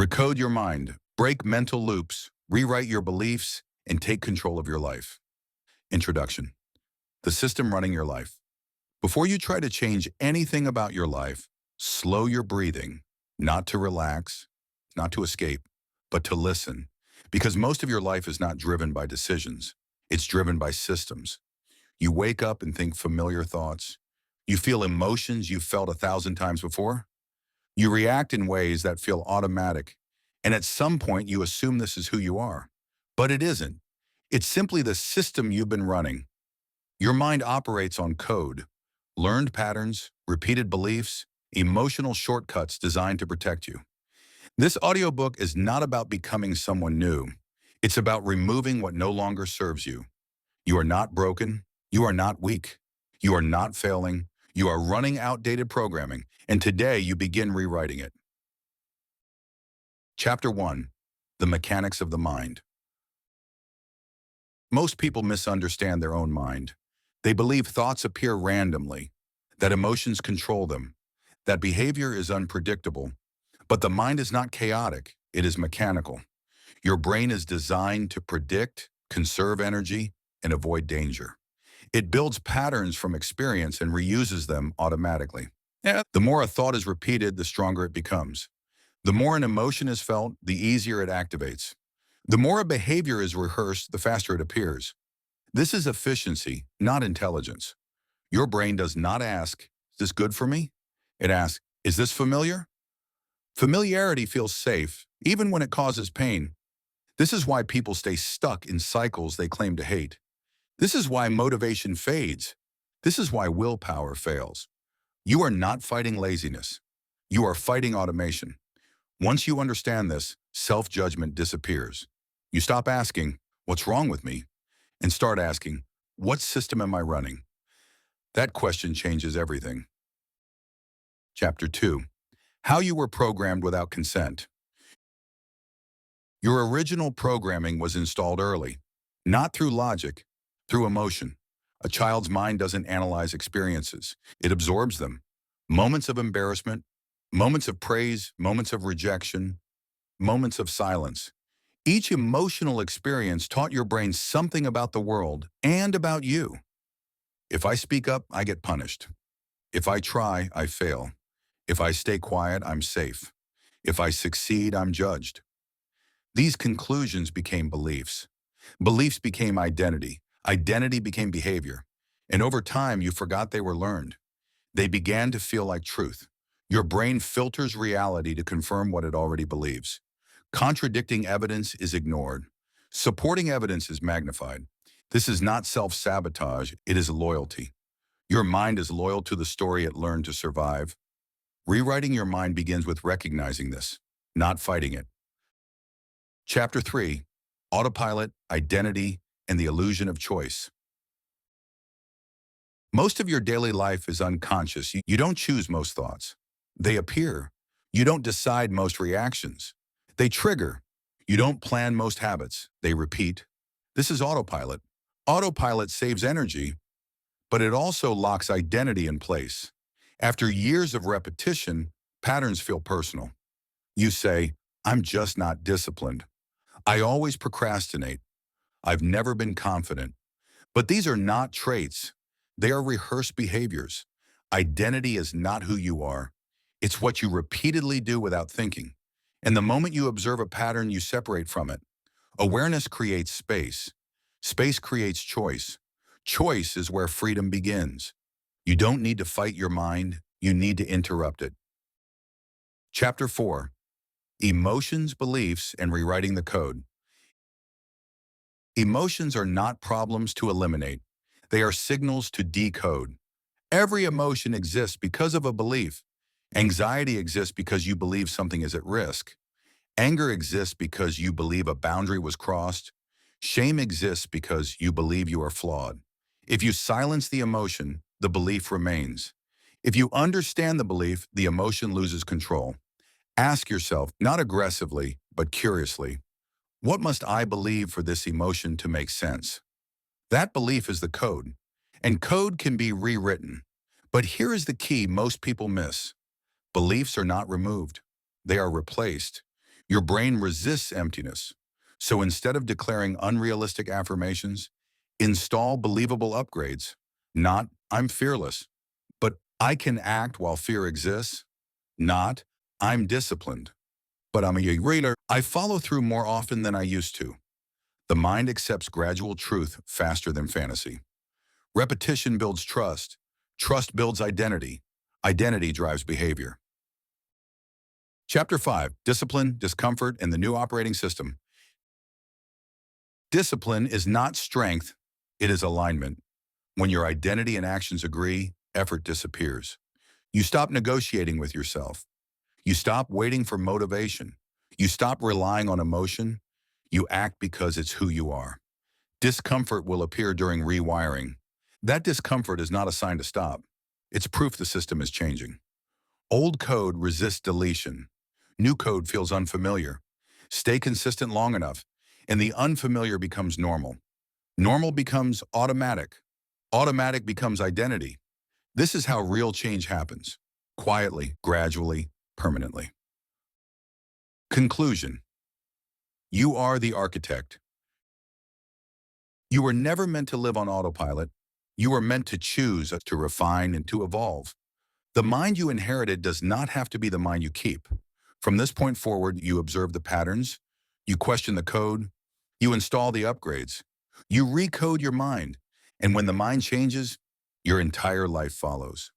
Recode your mind, break mental loops, rewrite your beliefs, and take control of your life. Introduction. The system running your life. Before you try to change anything about your life, slow your breathing, not to relax, not to escape, but to listen. Because most of your life is not driven by decisions. It's driven by systems. You wake up and think familiar thoughts. You feel emotions you've felt 1,000 times before. You react in ways that feel automatic, and at some point you assume this is who you are. But it isn't. It's simply the system you've been running. Your mind operates on code, learned patterns, repeated beliefs, emotional shortcuts designed to protect you. This audiobook is not about becoming someone new. It's about removing what no longer serves you. You are not broken. You are not weak. You are not failing. You are running outdated programming, and today you begin rewriting it. Chapter 1. The Mechanics of the Mind. Most people misunderstand their own mind. They believe thoughts appear randomly, that emotions control them, that behavior is unpredictable. But the mind is not chaotic, it is mechanical. Your brain is designed to predict, conserve energy, and avoid danger. It builds patterns from experience and reuses them automatically. The more a thought is repeated, the stronger it becomes. The more an emotion is felt, the easier it activates. The more a behavior is rehearsed, the faster it appears. This is efficiency, not intelligence. Your brain does not ask, "Is this good for me?" It asks, "Is this familiar?" Familiarity feels safe, even when it causes pain. This is why people stay stuck in cycles they claim to hate. This is why motivation fades. This is why willpower fails. You are not fighting laziness. You are fighting automation. Once you understand this, self-judgment disappears. You stop asking, "What's wrong with me?" and start asking, "What system am I running?" That question changes everything. Chapter 2. How you were programmed without consent. Your original programming was installed early, not through logic, through emotion. A child's mind doesn't analyze experiences. It absorbs them. Moments of embarrassment, moments of praise, moments of rejection, moments of silence. Each emotional experience taught your brain something about the world and about you. If I speak up, I get punished. If I try, I fail. If I stay quiet, I'm safe. If I succeed, I'm judged. These conclusions became beliefs. Beliefs became identity. Identity became behavior. And over time, you forgot they were learned. They began to feel like truth. Your brain filters reality to confirm what it already believes. Contradicting evidence is ignored. Supporting evidence is magnified. This is not self-sabotage, it is loyalty. Your mind is loyal to the story it learned to survive. Rewriting your mind begins with recognizing this, not fighting it. Chapter 3. Autopilot, Identity, and the Illusion of Choice. Most of your daily life is unconscious. You don't choose most thoughts. They appear. You don't decide most reactions. They trigger. You don't plan most habits. They repeat. This is autopilot. Autopilot saves energy, but it also locks identity in place. After years of repetition, patterns feel personal. You say, "I'm just not disciplined. I always procrastinate. I've never been confident." But these are not traits. They are rehearsed behaviors. Identity is not who you are. It's what you repeatedly do without thinking. And the moment you observe a pattern, you separate from it. Awareness creates space. Space creates choice. Choice is where freedom begins. You don't need to fight your mind. You need to interrupt it. Chapter 4. Emotions, Beliefs, and Rewriting the Code. Emotions are not problems to eliminate. They are signals to decode. Every emotion exists because of a belief. Anxiety exists because you believe something is at risk. Anger exists because you believe a boundary was crossed. Shame exists because you believe you are flawed. If you silence the emotion, the belief remains. If you understand the belief, the emotion loses control. Ask yourself, not aggressively, but curiously, what must I believe for this emotion to make sense? That belief is the code, and code can be rewritten. But here is the key most people miss. Beliefs are not removed. They are replaced. Your brain resists emptiness. So instead of declaring unrealistic affirmations, install believable upgrades. Not, I'm fearless, but I can act while fear exists. Not, I'm disciplined, but I'm a reader. I follow through more often than I used to. The mind accepts gradual truth faster than fantasy. Repetition builds trust. Trust builds identity. Identity drives behavior. Chapter 5, Discipline, Discomfort, and the New Operating System. Discipline is not strength, it is alignment. When your identity and actions agree, effort disappears. You stop negotiating with yourself. You stop waiting for motivation. You stop relying on emotion. You act because it's who you are. Discomfort will appear during rewiring. That discomfort is not a sign to stop. It's proof the system is changing. Old code resists deletion. New code feels unfamiliar. Stay consistent long enough, and the unfamiliar becomes normal. Normal becomes automatic. Automatic becomes identity. This is how real change happens. Quietly, gradually, permanently. Conclusion. You are the architect. You were never meant to live on autopilot. You were meant to choose, to refine, and to evolve. The mind you inherited does not have to be the mind you keep. From this point forward, you observe the patterns, you question the code, you install the upgrades, you recode your mind, and when the mind changes, your entire life follows.